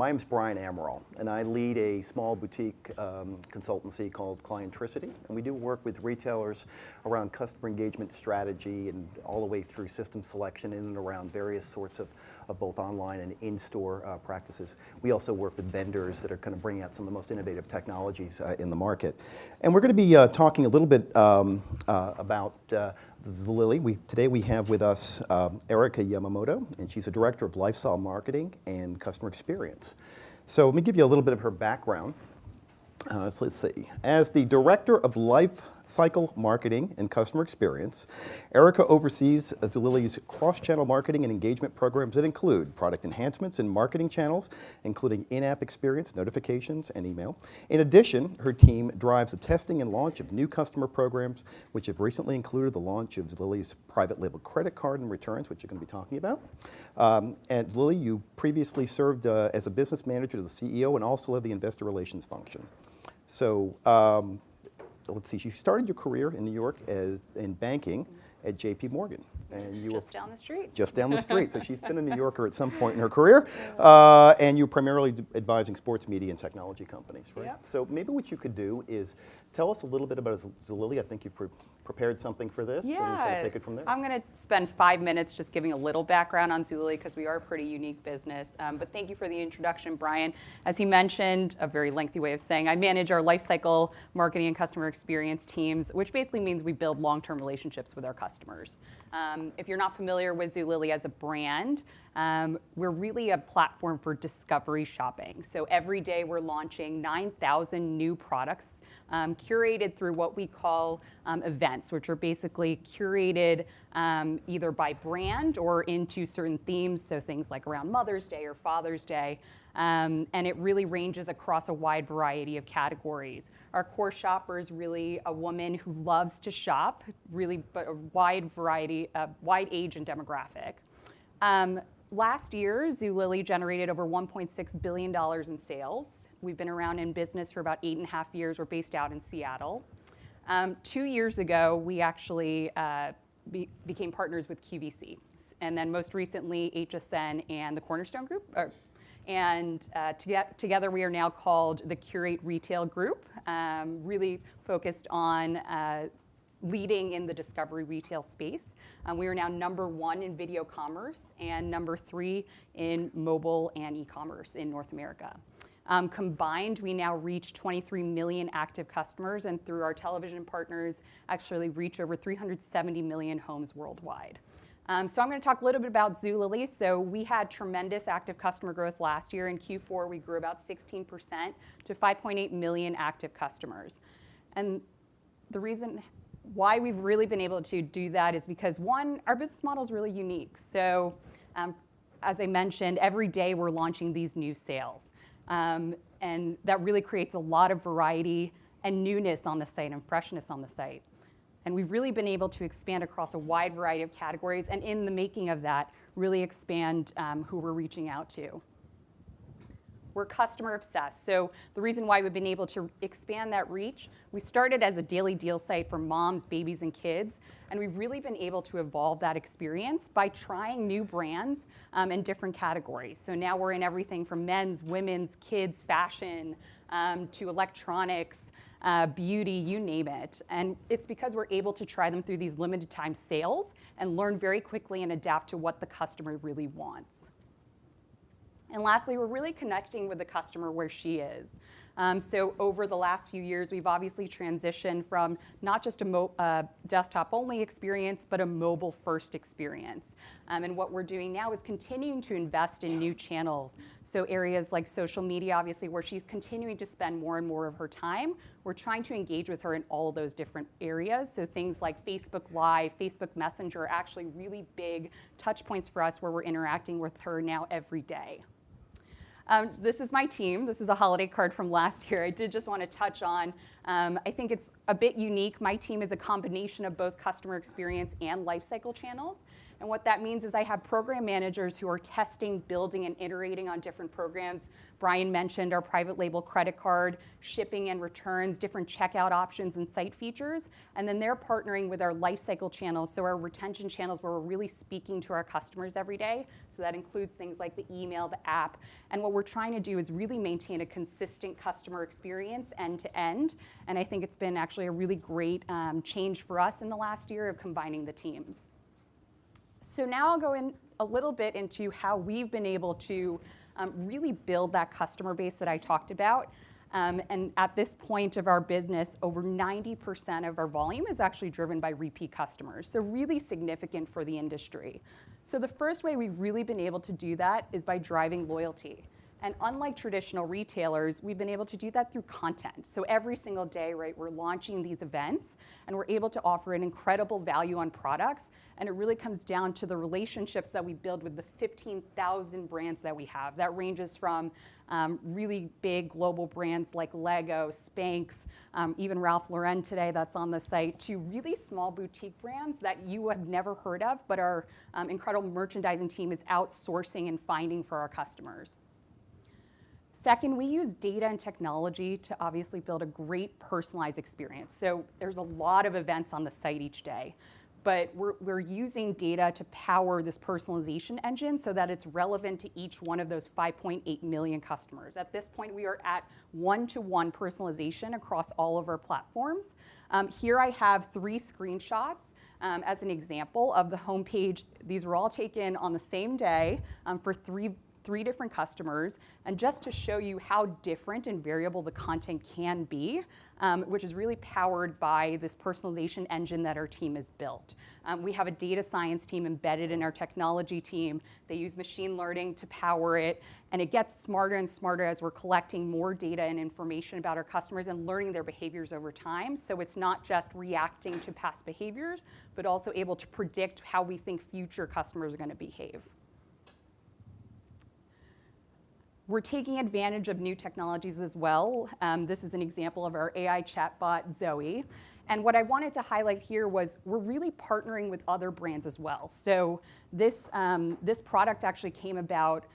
My name's Brian Amaral, and I lead a small boutique consultancy called Clientricity, and we do work with retailers around customer engagement strategy and all the way through system selection in and around various sorts of both online and in-store practices. We also work with vendors that are kind of bringing out some of the most innovative technologies in the market. And we're going to be talking a little bit about zulily. Today we have with us Erica Yamamoto, and she's a director of Lifecycle marketing and customer experience. So let me give you a little bit of her background. So let's see. As the director of Lifecycle marketing and customer experience, Erica oversees Zulily's cross-channel marketing and engagement programs that include product enhancements in marketing channels, including in-app experience, notifications, and email. In addition, her team drives the testing and launch of new customer programs, which have recently included the launch of Zulily's private label credit card and returns, which you're going to be talking about. At Zulily, you previously served as a business manager to the CEO and also led the investor relations function. So let's see, you started your career in New York in banking at JP Morgan. And you just down the street. Just down the street. So she's been a New Yorker at some point in her career. And you're primarily advising sports media and technology companies, right? Yep. So maybe what you could do is tell us a little bit about Zulily. I think you've prepared something for this, and kind of take it from there. I'm going to spend 5 minutes just giving a little background on Zulily because we are a pretty unique business. But thank you for the introduction, Brian. As he mentioned, a very lengthy way of saying, I manage our Lifecycle marketing and customer experience teams, which basically means we build long-term relationships with our customers. If you're not familiar with Zulily as a brand, we're really a platform for discovery shopping. So every day we're launching 9,000 new products curated through what we call events, which are basically curated either by brand or into certain themes, so things like around Mother's Day or Father's Day. And it really ranges across a wide variety of categories. Our core shopper is really a woman who loves to shop, really a wide variety, wide age and demographic. Last year, Zulily generated over $1.6 billion in sales. We've been around in business for about 8.5 years. We're based out in Seattle. 2 years ago, we actually became partners with QVC. And then most recently, HSN and the Cornerstone Group. Together, we are now called the Curate Retail Group, really focused on leading in the discovery retail space. We are now #1 in video commerce and #3 in mobile and e-commerce in North America. Combined, we now reach 23 million active customers, and through our television partners, actually reach over 370 million homes worldwide. So I'm going to talk a little bit about Zulily. So we had tremendous active customer growth last year. In Q4, we grew about 16% to 5.8 million active customers. And the reason why we've really been able to do that is because, one, our business model is really unique. So as I mentioned, every day we're launching these new sales. And that really creates a lot of variety and newness on the site and freshness on the site. And we've really been able to expand across a wide variety of categories, and in the making of that, really expand who we're reaching out to. We're customer obsessed. So the reason why we've been able to expand that reach, we started as a daily deal site for moms, babies, and kids. And we've really been able to evolve that experience by trying new brands in different categories. So now we're in everything from men's, women's, kids, fashion, to electronics, beauty, you name it. And it's because we're able to try them through these limited time sales and learn very quickly and adapt to what the customer really wants. And lastly, we're really connecting with the customer where she is. So over the last few years, we've obviously transitioned from not just a desktop-only experience, but a mobile-first experience. And what we're doing now is continuing to invest in new channels. So areas like social media, obviously, where she's continuing to spend more and more of her time. We're trying to engage with her in all of those different areas. So things like Facebook Live, Facebook Messenger are actually really big touch points for us where we're interacting with her now every day. This is my team. This is a holiday card from last year. I did just want to touch on, I think it's a bit unique. My team is a combination of both customer experience and lifecycle channels. And what that means is I have program managers who are testing, building, and iterating on different programs. Brian mentioned our private label credit card, shipping and returns, different checkout options and site features. And then they're partnering with our Lifecycle channels, so our retention channels where we're really speaking to our customers every day. So that includes things like the email, the app. And what we're trying to do is really maintain a consistent customer experience end to end. And I think it's been actually a really great change for us in the last year of combining the teams. So now I'll go in a little bit into how we've been able to really build that customer base that I talked about. And at this point of our business, over 90% of our volume is actually driven by repeat customers, so really significant for the industry. So the first way we've really been able to do that is by driving loyalty. And unlike traditional retailers, we've been able to do that through content. So every single day, right, we're launching these events, and we're able to offer an incredible value on products. And it really comes down to the relationships that we build with the 15,000 brands that we have. That ranges from really big global brands like Lego, Spanx, even Ralph Lauren today that's on the site, to really small boutique brands that you have never heard of, but our incredible merchandising team is outsourcing and finding for our customers. Second, we use data and technology to obviously build a great personalized experience. So there's a lot of events on the site each day, but we're using data to power this personalization engine so that it's relevant to each one of those 5.8 million customers. At this point, we are at one-to-one personalization across all of our platforms. Here I have 3 screenshots as an example of the homepage. These were all taken on the same day for three different customers, and just to show you how different and variable the content can be, which is really powered by this personalization engine that our team has built. We have a data science team embedded in our technology team. They use machine learning to power it, and it gets smarter and smarter as we're collecting more data and information about our customers and learning their behaviors over time. So it's not just reacting to past behaviors, but also able to predict how we think future customers are going to behave. We're taking advantage of new technologies as well. This is an example of our AI chatbot, Zoe. And what I wanted to highlight here was we're really partnering with other brands as well. So this product actually came about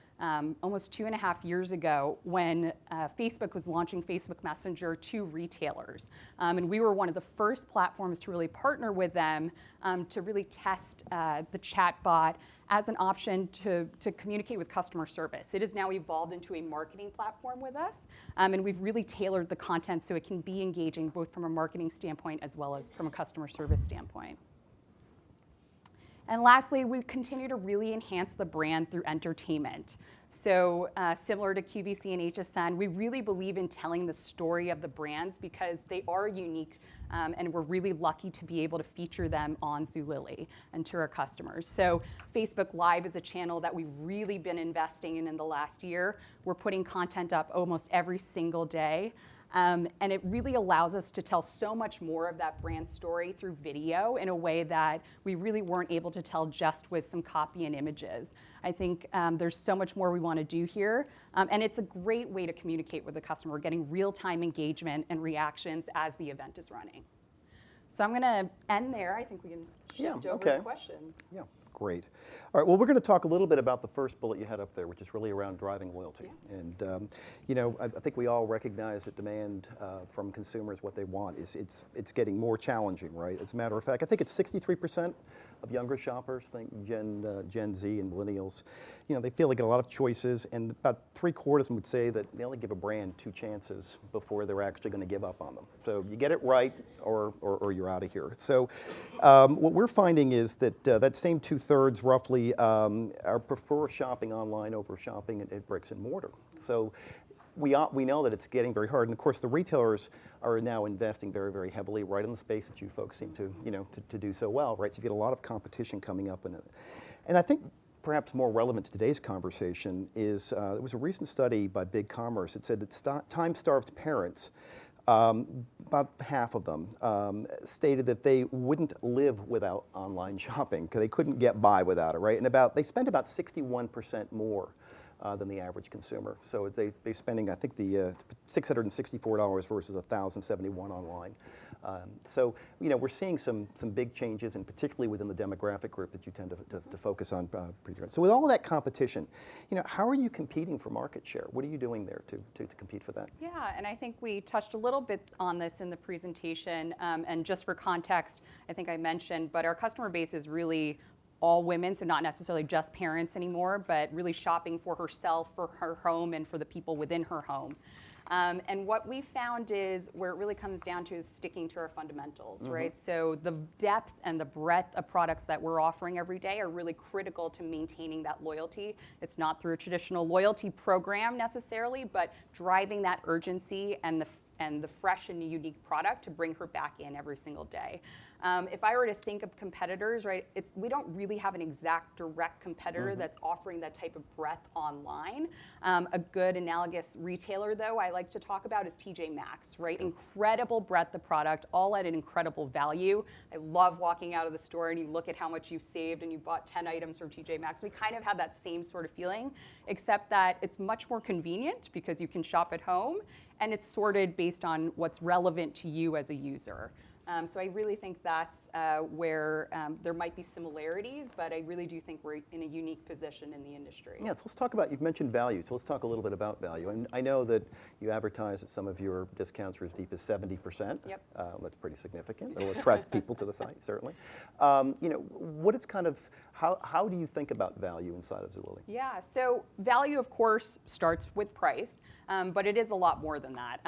almost 2.5 years ago when Facebook was launching Facebook Messenger to retailers. And we were one of the first platforms to really partner with them to really test the chatbot as an option to communicate with customer service. It has now evolved into a marketing platform with us, and we've really tailored the content so it can be engaging both from a marketing standpoint as well as from a customer service standpoint. And lastly, we continue to really enhance the brand through entertainment. So similar to QVC and HSN, we really believe in telling the story of the brands because they are unique, and we're really lucky to be able to feature them on Zulily and to our customers. So Facebook Live is a channel that we've really been investing in the last year. We're putting content up almost every single day. And it really allows us to tell so much more of that brand story through video in a way that we really weren't able to tell just with some copy and images. I think there's so much more we want to do here. And it's a great way to communicate with the customer. We're getting real-time engagement and reactions as the event is running. So I'm going to end there. I think we can shift over to questions. Yeah. Great. All right, well, we're going to talk a little bit about the first bullet you had up there, which is really around driving loyalty. Yeah. And, you know, I think we all recognize that demand from consumers, what they want, is it's getting more challenging, right? As a matter of fact, I think it's 63% of younger shoppers, think Gen Z and millennials, you know, they feel they get a lot of choices, and about 3/4 of them would say that they only give a brand 2 chances before they're actually going to give up on them. So you get it right, or you're out of here. So what we're finding is that that same 2/3 roughly prefer shopping online over shopping at bricks and mortar. So we know that it's getting very hard, and of course the retailers are now investing very, very heavily right in the space that you folks seem to, you know, to do so well, right? So you get a lot of competition coming up in it. And I think perhaps more relevant to today's conversation is there was a recent study by Big Commerce. It said that time-starved parents, about half of them, stated that they wouldn't live without online shopping because they couldn't get by without it, right? And they spend about 61% more than the average consumer. So they're spending, I think, the $664 versus $1,071 online. So, we're seeing some big changes, and particularly within the demographic group that you tend to focus on. So with all of that competition, how are you competing for market share? What are you doing there to compete for that? Yeah, and I think we touched a little bit on this in the presentation, and just for context, I think I mentioned, but our customer base is really all women, so not necessarily just parents anymore, but really shopping for herself, for her home, and for the people within her home. And what we found is where it really comes down to is sticking to our fundamentals, right? So the depth and the breadth of products that we're offering every day are really critical to maintaining that loyalty. It's not through a traditional loyalty program necessarily, but driving that urgency and the fresh and unique product to bring her back in every single day. If I were to think of competitors, right, we don't really have an exact direct competitor that's offering that type of breadth online. A good analogous retailer, though, I like to talk about is TJ Maxx, right? Incredible breadth of product, all at an incredible value. I love walking out of the store and you look at how much you've saved and you bought 10 items from TJ Maxx. We kind of have that same sort of feeling, except that it's much more convenient because you can shop at home, and it's sorted based on what's relevant to you as a user. So I really think that's where there might be similarities, but I really do think we're in a unique position in the industry. Yeah, so let's talk about, you've mentioned value, so let's talk a little bit about value. And I know that you advertise that some of your discounts are as deep as 70%. Yep. That's pretty significant. That'll attract people to the site, certainly. What is kind of, how do you think about value inside of Zulily? Yeah, so value, of course, starts with price, but it is a lot more than that.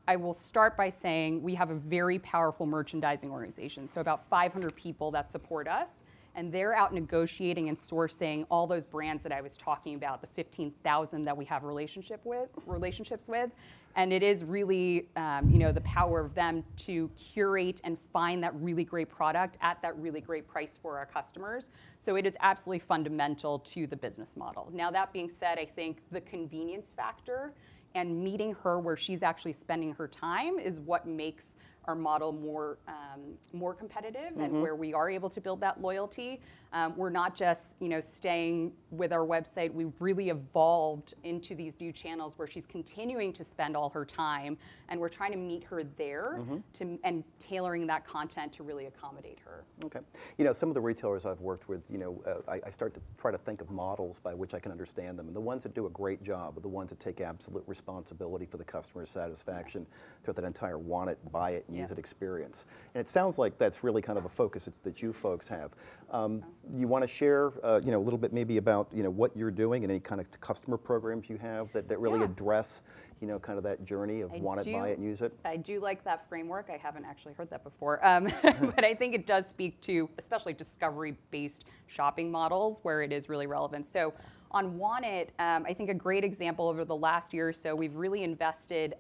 I will start by saying we have a very powerful merchandising organization, so about 500 people that support us, and they're out negotiating and sourcing all those brands that I was talking about, the 15,000 that we have relationships with, and it is really the power of them to curate and find that really great product at that really great price for our customers. So it is absolutely fundamental to the business model. Now, that being said, I think the convenience factor and meeting her where she's actually spending her time is what makes our model more competitive and where we are able to build that loyalty. We're not just staying with our website. We've really evolved into these new channels where she's continuing to spend all her time, and we're trying to meet her there and tailoring that content to really accommodate her. Okay. Some of the retailers I've worked with, I start to try to think of models by which I can understand them. And the ones that do a great job are the ones that take absolute responsibility for the customer's satisfaction through that entire want it, buy it, use it experience. And it sounds like that's really kind of a focus that you folks have. You want to share, a little bit maybe about, what you're doing and any kind of customer programs you have that really address, kind of that journey of want it, buy it, and use it? I do like that framework. I haven't actually heard that before, but I think it does speak to especially discovery-based shopping models where it is really relevant. So on Want It, I think a great example over the last year or so, we've really invested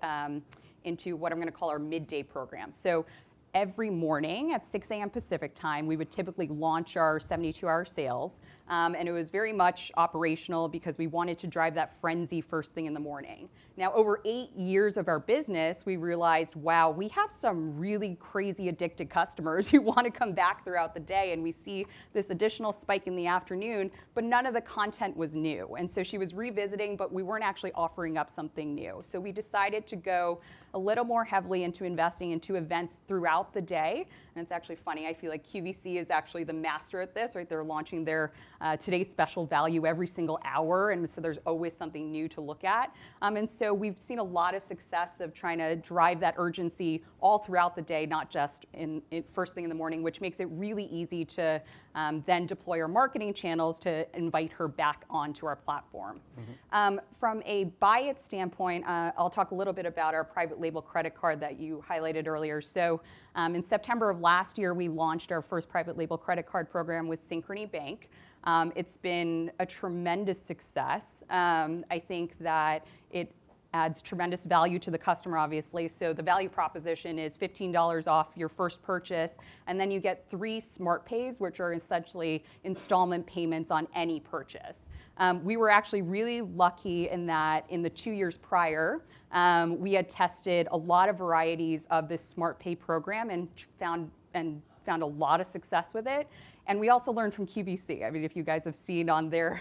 into what I'm going to call our midday program. So every morning at 6 a.m. Pacific time, we would typically launch our 72-hour sales. And it was very much operational because we wanted to drive that frenzy first thing in the morning. Now, over 8 years of our business, we realized, wow, we have some really crazy addicted customers who want to come back throughout the day. And we see this additional spike in the afternoon, but none of the content was new. And so she was revisiting, but we weren't actually offering up something new. So we decided to go a little more heavily into investing into events throughout the day. And it's actually funny, I feel like QVC is actually the master at this, right? They're launching their today's special value every single hour, and so there's always something new to look at. And so we've seen a lot of success of trying to drive that urgency all throughout the day, not just in first thing in the morning, which makes it really easy to then deploy our marketing channels to invite her back onto our platform. From a buy it standpoint, I'll talk a little bit about our private label credit card that you highlighted earlier. So in September of last year, we launched our first private label credit card program with Synchrony Bank. It's been a tremendous success. I think that it adds tremendous value to the customer, obviously. So the value proposition is $15 off your first purchase, and then you get 3 Smart Pays, which are essentially installment payments on any purchase. We were actually really lucky in that in the 2 years prior, we had tested a lot of varieties of this Smart Pay program and found a lot of success with it. And we also learned from QVC. I mean, if you guys have seen on their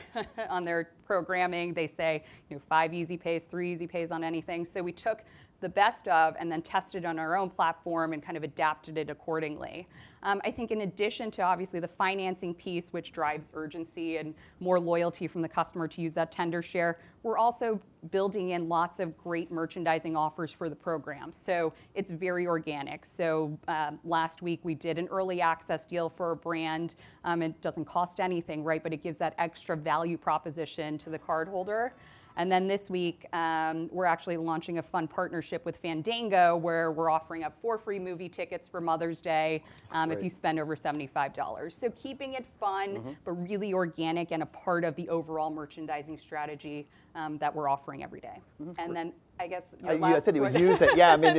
on their programming, they say 5 easy pays, 3 easy pays on anything. So we took the best of and then tested on our own platform and kind of adapted it accordingly. I think in addition to obviously the financing piece, which drives urgency and more loyalty from the customer to use that tender share, we're also building in lots of great merchandising offers for the program. So it's very organic. So last week we did an early access deal for a brand. It doesn't cost anything, right? But it gives that extra value proposition to the cardholder. And then this week, we're actually launching a fun partnership with Fandango where we're offering up 4 free movie tickets for Mother's Day if you spend over $75. So keeping it fun, but really organic and a part of the overall merchandising strategy that we're offering every day. And then I guess I said you would use it. Yeah, I mean,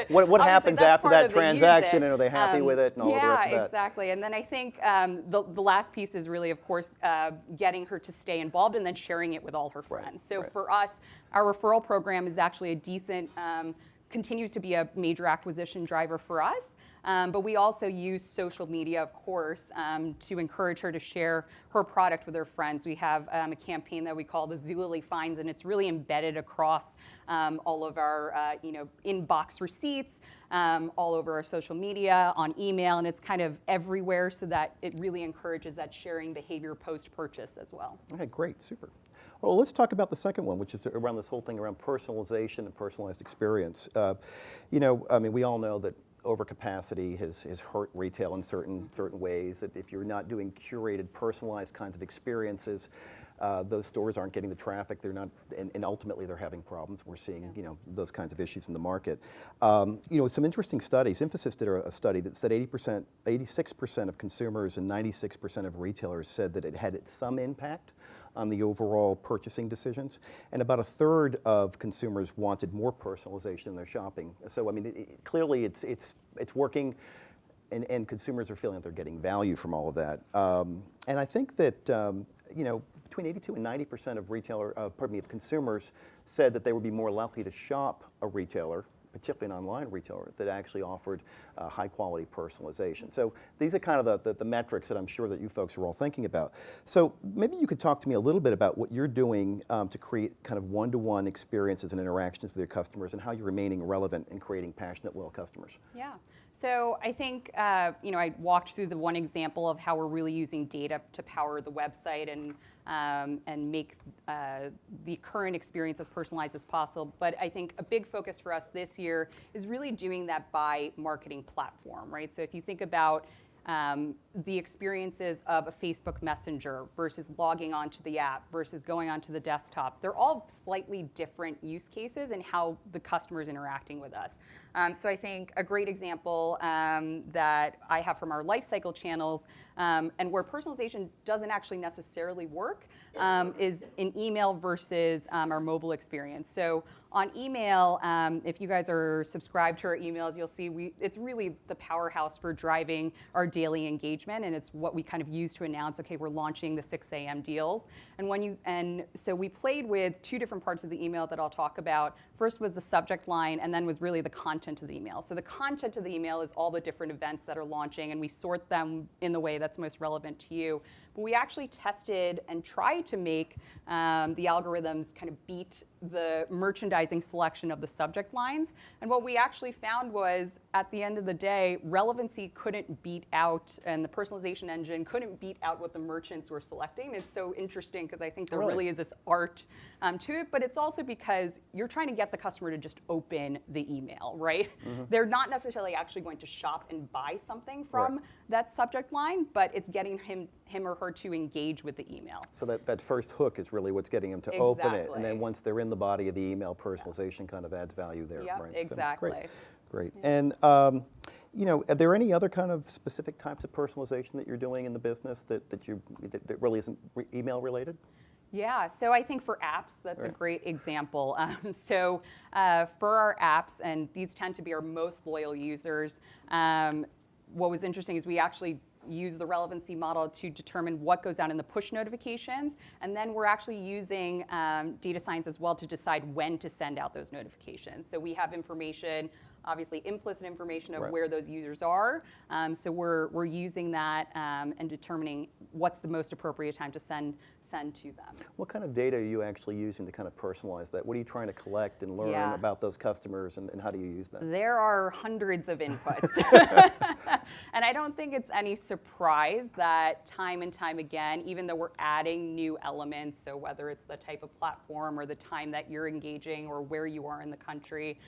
what happens after that transaction, and are they happy with it, and all the rest of that? Yeah, exactly. And then I think the last piece is really, of course, getting her to stay involved and then sharing it with all her friends. So for us, our referral program is actually a decent, continues to be a major acquisition driver for us. But we also use social media, of course, to encourage her to share her product with her friends. We have a campaign that we call the Zulily Finds, and it's really embedded across all of our inbox receipts, all over our social media, on email, and it's kind of everywhere so that it really encourages that sharing behavior post-purchase as well. Okay, great, super. Well, let's talk about the second one, which is around this whole thing around personalization and personalized experience. I mean, we all know that overcapacity has hurt retail in certain ways, that if you're not doing curated, personalized kinds of experiences, those stores aren't getting the traffic, they're not, and ultimately they're having problems. We're seeing, those kinds of issues in the market. Some interesting studies. Infosys did a study that said 86% of consumers and 96% of retailers said that it had some impact on the overall purchasing decisions, and about 1/3 of consumers wanted more personalization in their shopping. So I mean, clearly it's working, and consumers are feeling that they're getting value from all of that. And I think that between 82 and 90% of consumers said that they would be more likely to shop a retailer, particularly an online retailer, that actually offered high quality personalization. So these are kind of the metrics that I'm sure that you folks are all thinking about. So maybe you could talk to me a little bit about what you're doing to create kind of one-to-one experiences and interactions with your customers, and how you're remaining relevant and creating passionate, loyal customers. Yeah. So I think, I walked through the one example of how we're really using data to power the website and make the current experience as personalized as possible. But I think a big focus for us this year is really doing that by marketing platform, right? So if you think about the experiences of a Facebook Messenger versus logging onto the app versus going onto the desktop, they're all slightly different use cases in how the customer is interacting with us. So I think a great example that I have from our Lifecycle channels, and where personalization doesn't actually necessarily work, is in email versus our mobile experience. So on email, if you guys are subscribed to our emails, you'll see it's really the powerhouse for driving our daily engagement, and it's what we kind of use to announce, okay, we're launching the 6 a.m. deals. And so we played with 2 different parts of the email that I'll talk about. First was the subject line, and then was really the content of the email. So the content of the email is all the different events that are launching, and we sort them in the way that's most relevant to you. But we actually tested and tried to make the algorithms kind of beat the merchandising selection of the subject lines. And what we actually found was, at the end of the day, relevancy couldn't beat out, and the personalization engine couldn't beat out what the merchants were selecting. It's so interesting because I think there really is this art to it, but it's also because you're trying to get the customer to just open the email, right? They're not necessarily actually going to shop and buy something from that subject line, but it's getting him or her to engage with the email. So that first hook is really what's getting them to open it, and then once they're in the body of the email, personalization kind of adds value there, right? Exactly. So, great. And are there any other kind of specific types of personalization that you're doing in the business that really isn't email related? Yeah, so I think for apps, that's a great example. For our apps, and these tend to be our most loyal users, what was interesting is we actually use the relevancy model to determine what goes out in the push notifications, and then we're actually using data science as well to decide when to send out those notifications. So we have information obviously implicit information of Right. where those users are. So we're using that and determining what's the most appropriate time to send to them. What kind of data are you actually using to kind of personalize that? What are you trying to collect and learn Yeah. about those customers, and how do you use that? There are hundreds of inputs. And I don't think it's any surprise that time and time again, even though we're adding new elements, so whether it's the type of platform or the time that you're engaging or where you are in the country,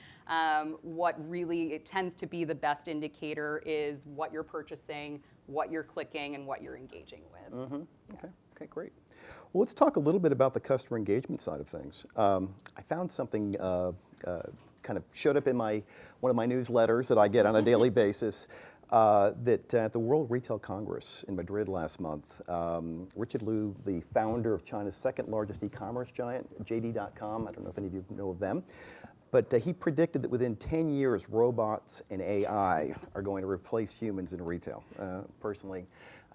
what really it tends to be the best indicator is what you're purchasing, what you're clicking, and what you're engaging with. Mm-hmm. Okay, great. Well, let's talk a little bit about the customer engagement side of things. I found something kind of showed up in one of my newsletters that I get on a daily basis. That at the World Retail Congress in Madrid last month, Richard Liu, the founder of China's second largest e-commerce giant, JD.com, I don't know if any of you know of them, but he predicted that within 10 years, robots and AI are going to replace humans in retail. Personally,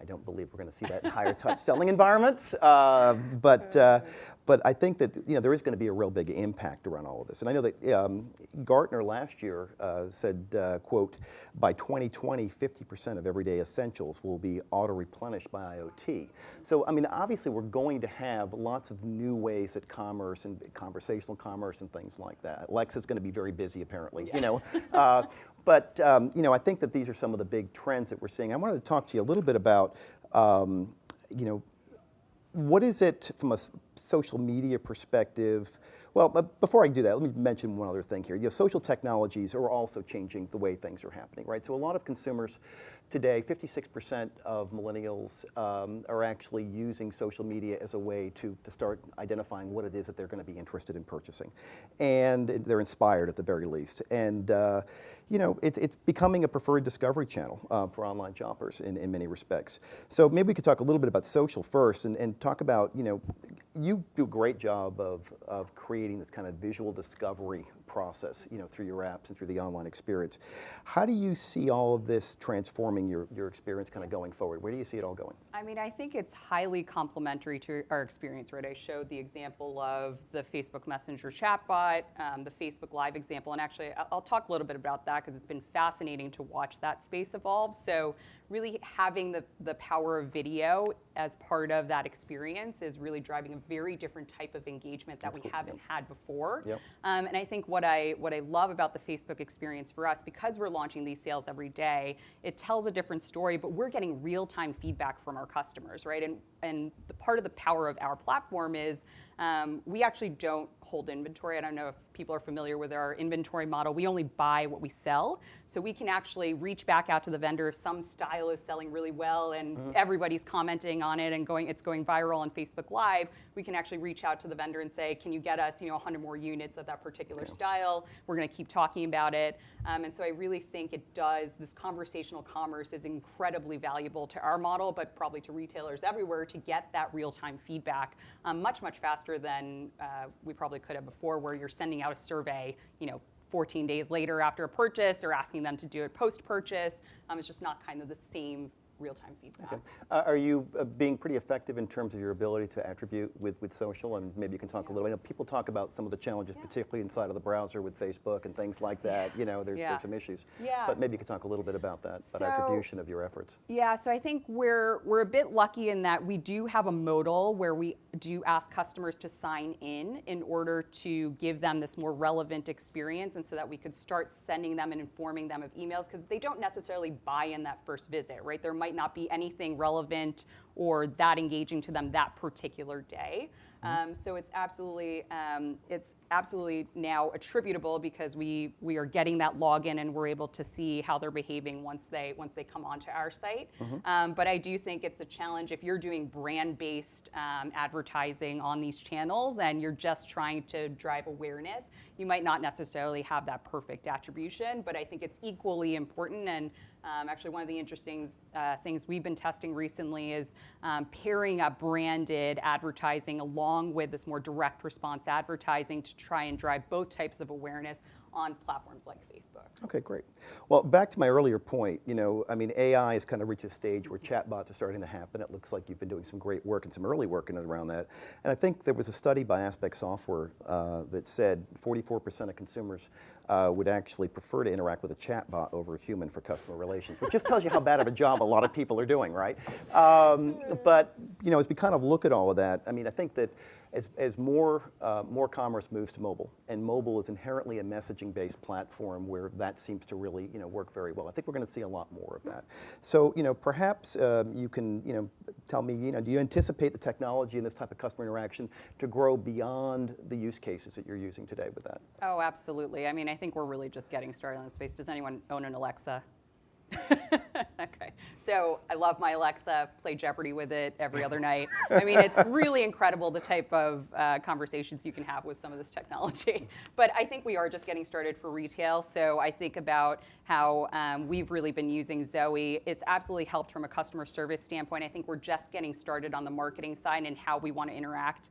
I don't believe we're going to see that in higher touch selling environments, but I think that there is going to be a real big impact around all of this. And I know that Gartner last year said, quote, by 2020, 50% of everyday essentials will be auto-replenished by IoT. So, I mean, obviously we're going to have lots of new ways at commerce and conversational commerce and things like that. Alexa's going to be very busy apparently, But I think that these are some of the big trends that we're seeing. I wanted to talk to you a little bit about, what is it from a social media perspective? Well, but before I do that, let me mention one other thing here. Social technologies are also changing the way things are happening, right? So a lot of consumers today, 56% of millennials are actually using social media as a way to start identifying what it is that they're going to be interested in purchasing. And they're inspired at the very least. And it's becoming a preferred discovery channel for online shoppers in many respects. So maybe we could talk a little bit about social first and talk about, you do a great job of creating this kind of visual discovery process, through your apps and through the online experience. How do you see all of this transforming your experience kind of going forward? Where do you see it all going? I mean, I think it's highly complementary to our experience, right? I showed the example of the Facebook Messenger chatbot, the Facebook Live example, and actually I'll talk a little bit about that because it's been fascinating to watch that space evolve. So really having the power of video as part of that experience is really driving a very different type of engagement that we haven't had before. Yep. And I think what I love about the Facebook experience for us, because we're launching these sales every day, it tells a different story, but we're getting real-time feedback from our customers, right? And the part of the power of our platform is we actually don't hold inventory. I don't know if people are familiar with our inventory model. We only buy what we sell. So we can actually reach back out to the vendor if some style is selling really well and everybody's commenting on it and it's going viral on Facebook Live. We can actually reach out to the vendor and say, can you get us 100 more units of that particular style? We're going to keep talking about it. And so I really think this conversational commerce is incredibly valuable to our model, but probably to retailers everywhere to get that real-time feedback much, much faster than we probably could have before, where you're sending out a survey, 14 days later after a purchase or asking them to do it post-purchase. It's just not kind of the same real-time feedback. Okay. Are you being pretty effective in terms of your ability to attribute with social? And maybe you can talk a little. I know people talk about some of the challenges, particularly inside of the browser with Facebook and things like that. There's some issues. Yeah. But maybe you could talk a little bit about that, attribution of your efforts. Yeah, so I think we're a bit lucky in that we do have a modal where we do ask customers to sign in order to give them this more relevant experience, and so that we could start sending them and informing them of emails, because they don't necessarily buy in that first visit, right? There might not be anything relevant or that engaging to them that particular day. So it's absolutely now attributable because we are getting that login and we're able to see how they're behaving once they come onto our site. But I do think it's a challenge if you're doing brand-based advertising on these channels and you're just trying to drive awareness. You might not necessarily have that perfect attribution, but I think it's equally important. And actually, one of the interesting things we've been testing recently is pairing up branded advertising along with this more direct response advertising to try and drive both types of awareness on platforms like Facebook. Okay, great. Well, back to my earlier point, I mean, AI has kind of reached a stage where chatbots are starting to happen. It looks like you've been doing some great work and some early work around that. And I think there was a study by Aspect Software that said 44% of consumers would actually prefer to interact with a chatbot over a human for customer relations, which just tells you how bad of a job a lot of people are doing, right? But, as we kind of look at all of that, I mean, I think that as more commerce moves to mobile, and mobile is inherently a messaging-based platform where that seems to really work very well. I think we're going to see a lot more of that. So perhaps you can tell me do you anticipate the technology in this type of customer interaction to grow beyond the use cases that you're using today with that? Oh, absolutely. I mean, I think we're really just getting started on this space. Does anyone own an Alexa? Okay, so I love my Alexa, play Jeopardy with it every other night. I mean, it's really incredible the type of conversations you can have with some of this technology. But I think we are just getting started for retail. So I think about how we've really been using Zoe. It's absolutely helped from a customer service standpoint. I think we're just getting started on the marketing side and how we want to interact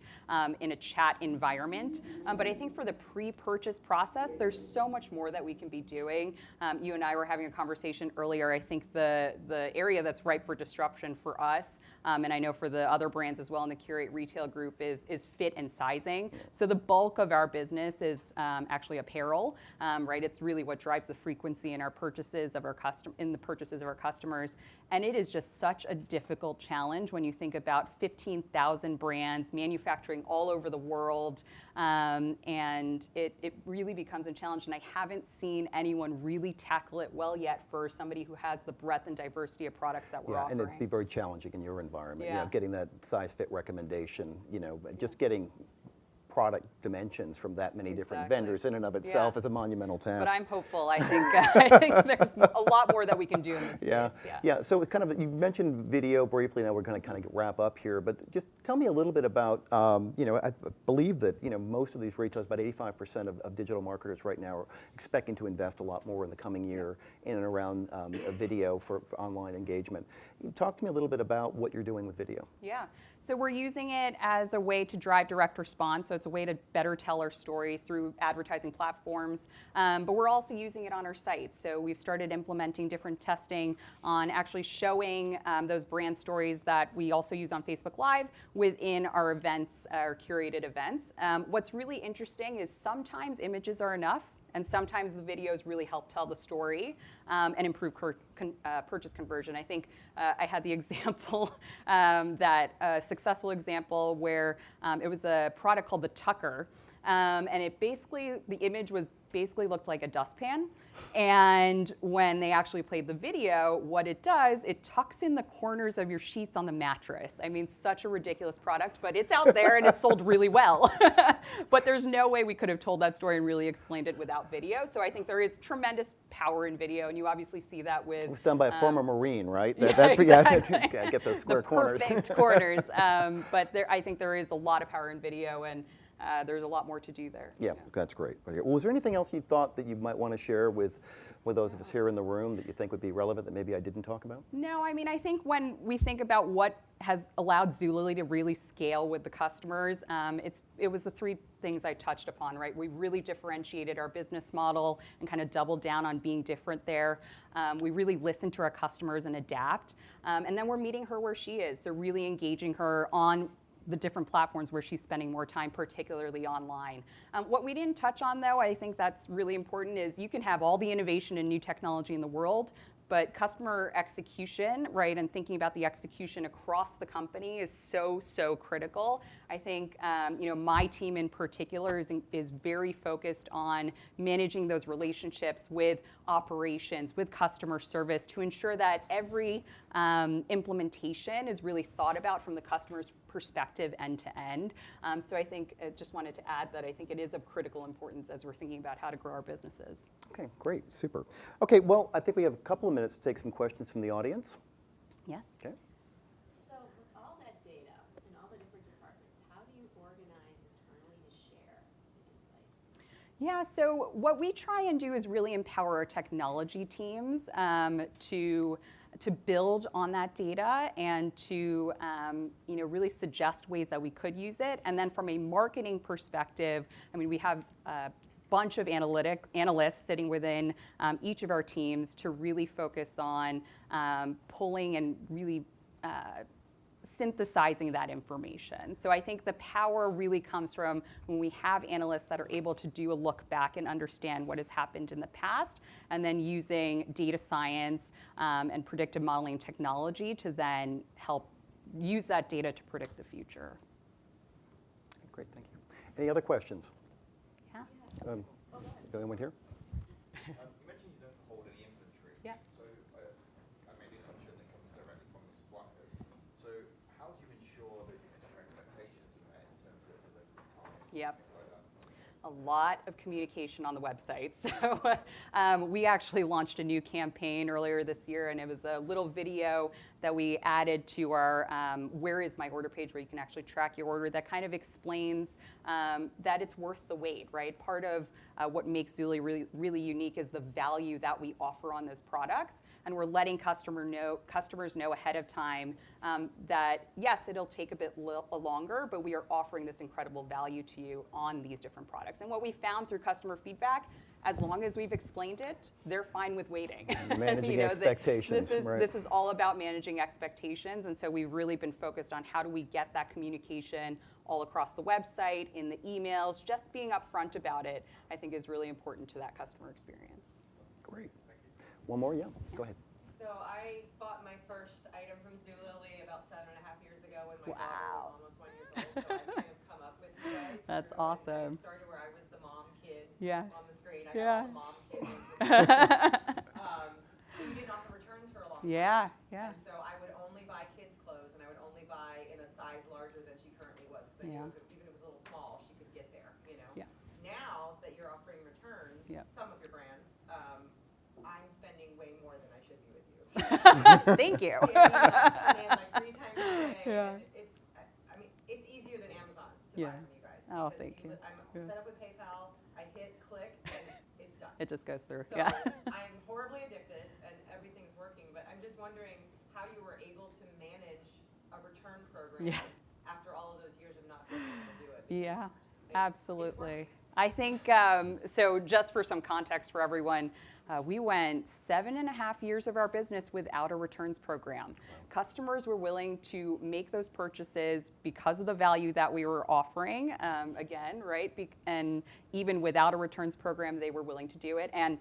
in a chat environment. But I think for the pre-purchase process, there's so much more that we can be doing. You and I were having a conversation earlier. I think the area that's ripe for disruption for us, and I know for the other brands as well in the Curate Retail Group, is fit and sizing. So the bulk of our business is actually apparel, right? It's really what drives the frequency in our purchases of our purchases of our customers. And it is just such a difficult challenge when you think about 15,000 brands manufacturing all over the world, and it really becomes a challenge. And I haven't seen anyone really tackle it well yet for somebody who has the breadth and diversity of products that we're offering. And it'd be very challenging in your environment. Yeah. Getting that size fit recommendation, just getting product dimensions from that many different vendors in and of itself is a monumental task. But I'm hopeful. I think there's a lot more that we can do in this space. Yeah. So it's you mentioned video briefly. Now we're going to kind of wrap up here, but just tell me a little bit about. I believe that most of these retailers, about 85% of digital marketers right now, are expecting to invest a lot more in the coming year in and around video for online engagement. Talk to me a little bit about what you're doing with video. Yeah. So we're using it as a way to drive direct response. So it's a way to better tell our story through advertising platforms. But we're also using it on our site. So we've started implementing different testing on actually showing those brand stories that we also use on Facebook Live within our events, our curated events. What's really interesting is sometimes images are enough, and sometimes the videos really help tell the story and improve purchase conversion. I think I had the example, a successful example where it was a product called the Tucker, and the image basically looked like a dustpan. And when they actually played the video, what it does, it tucks in the corners of your sheets on the mattress. I mean, such a ridiculous product, but it's out there and it's sold really well. But there's no way we could have told that story and really explained it without video. So I think there is tremendous power in video, and you obviously see that with... It was done by a former Marine, right? Exactly. Get those square corners. Perfect corners. But I think there is a lot of power in video, and there's a lot more to do there. Yeah, that's great. Okay. Well, was there anything else you thought that you might want to share with those of us here in the room that you think would be relevant that maybe I didn't talk about? No, I mean, I think when we think about what has allowed Zulily to really scale with the customers, it was the three things I touched upon, right? We really differentiated our business model and kind of doubled down on being different there. We really listened to our customers and adapt. And then we're meeting her where she is, so really engaging her on the different platforms where she's spending more time, particularly online. What we didn't touch on, though, I think that's really important, is you can have all the innovation and new technology in the world, but customer execution, right, and thinking about the execution across the company is so critical. I think my team in particular is very focused on managing those relationships with operations, with customer service, to ensure that every implementation is really thought about from the customer's perspective end to end. So I think I just wanted to add that I think it is of critical importance as we're thinking about how to grow our businesses. Okay, great, super. Okay, well, I think we have a couple of minutes to take some questions from the audience. Yes. Okay. So with all that data and all the different departments, how do you organize internally to share the insights? Yeah, so what we try and do is really empower our technology teams to build on that data and to really suggest ways that we could use it. And then from a marketing perspective, I mean, we have bunch of analysts sitting within each of our teams to really focus on pulling and really synthesizing that information. So I think the power really comes from when we have analysts that are able to do a look back and understand what has happened in the past, and then using data science and predictive modeling technology to then help use that data to predict the future. Great, thank you. Any other questions? Yeah. Anyone here? You mentioned you don't hold any inventory. Yeah. So I made the assumption that comes directly from the suppliers. So how do you ensure that your expectations are met in terms of delivery time? Yep. Things like that? A lot of communication on the website. So we actually launched a new campaign earlier this year, and it was a little video that we added to our Where is my order page, where you can actually track your order, that kind of explains that it's worth the wait, right? Part of what makes Zulily really, really unique is the value that we offer on those products. And we're letting customers know ahead of time that, yes, it'll take a bit longer, but we are offering this incredible value to you on these different products. And what we found through customer feedback, as long as we've explained it, they're fine with waiting. Managing expectations, right. This is all about managing expectations, and so we've really been focused on how do we get that communication all across the website, in the emails. Just being upfront about it, I think, is really important to that customer experience. Great. One more, yeah, go ahead. So I bought my first item from Zulily about 7.5 years ago when my Wow. daughter was almost 1 year old. So I've kind of come up with you guys. That's Sort of awesome. I started where I was the mom kid Yeah. on the screen. I Yeah. got all the mom kids. You didn't offer returns for a long time. Yeah, yeah. And so I would only buy kids' clothes, and I would only buy in a size larger than she currently was. Because Yeah. even if it was a little small, she could get there, you know? Yeah. Now that you're offering returns, Yep. some of your brands, I'm spending way more than I should be with you. Thank you. Yeah, I'm like 3 times a day. Yeah. And I mean, it's easier than Amazon to Yeah. buy from you guys. Oh, because thank you. I'm Yeah. set up with PayPal, I hit click, and it's done. It just goes through. So Yeah. I'm horribly addicted, and everything's working, but I'm just wondering how you were able to manage a return program Yeah. after all of those years of not being able to do it. Yeah, It's absolutely. I think, so just for some context for everyone, we went 7.5 years of our business without a returns program. Customers were willing to make those purchases because of the value that we were offering, again, right? And even without a returns program, they were willing to do it. And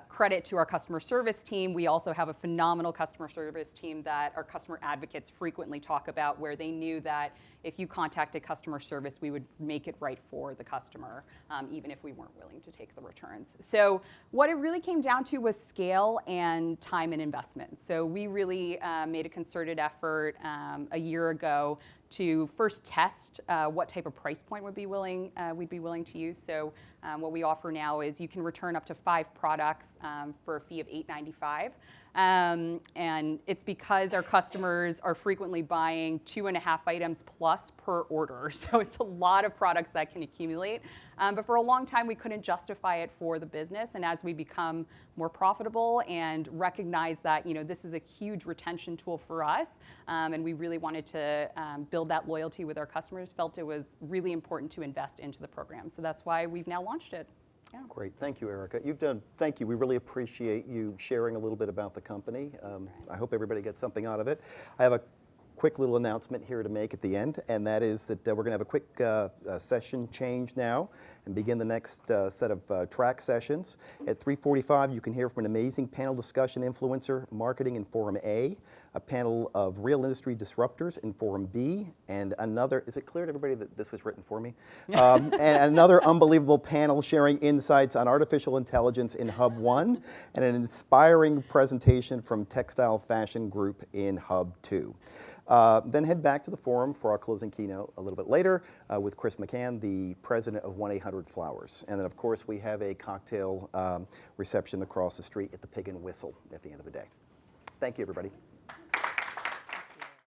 credit to our customer service team, we also have a phenomenal customer service team that our customer advocates frequently talk about, where they knew that if you contacted customer service, we would make it right for the customer, even if we weren't willing to take the returns. So what it really came down to was scale and time and investment. So we really made a concerted effort a year ago to first test what type of price point we'd be willing to use. So what we offer now is you can return up to 5 products for a fee of $8.95. And it's because our customers are frequently buying 2.5 items plus per order. So it's a lot of products that can accumulate. But for a long time, we couldn't justify it for the business. And as we become more profitable and recognize that, this is a huge retention tool for us, and we really wanted to build that loyalty with our customers, felt it was really important to invest into the program. So that's why we've now launched it. Yeah. Great, thank you, Erica. Thank you. We really appreciate you sharing a little bit about the company. I hope everybody gets something out of it. I have a quick little announcement here to make at the end, and that is that we're going to have a quick session change now and begin the next set of track sessions. At 3:45, you can hear from an amazing panel discussion influencer, marketing in Forum A, a panel of real industry disruptors in Forum B, and another, is it clear to everybody that this was written for me? And another unbelievable panel sharing insights on artificial intelligence in Hub 1, and an inspiring presentation from Textile Fashion Group in Hub 2. Then head back to the forum for our closing keynote a little bit later with Chris McCann, the president of 1-800-Flowers. And then, of course, we have a cocktail reception across the street at the Pig and Whistle at the end of the day. Thank you, everybody.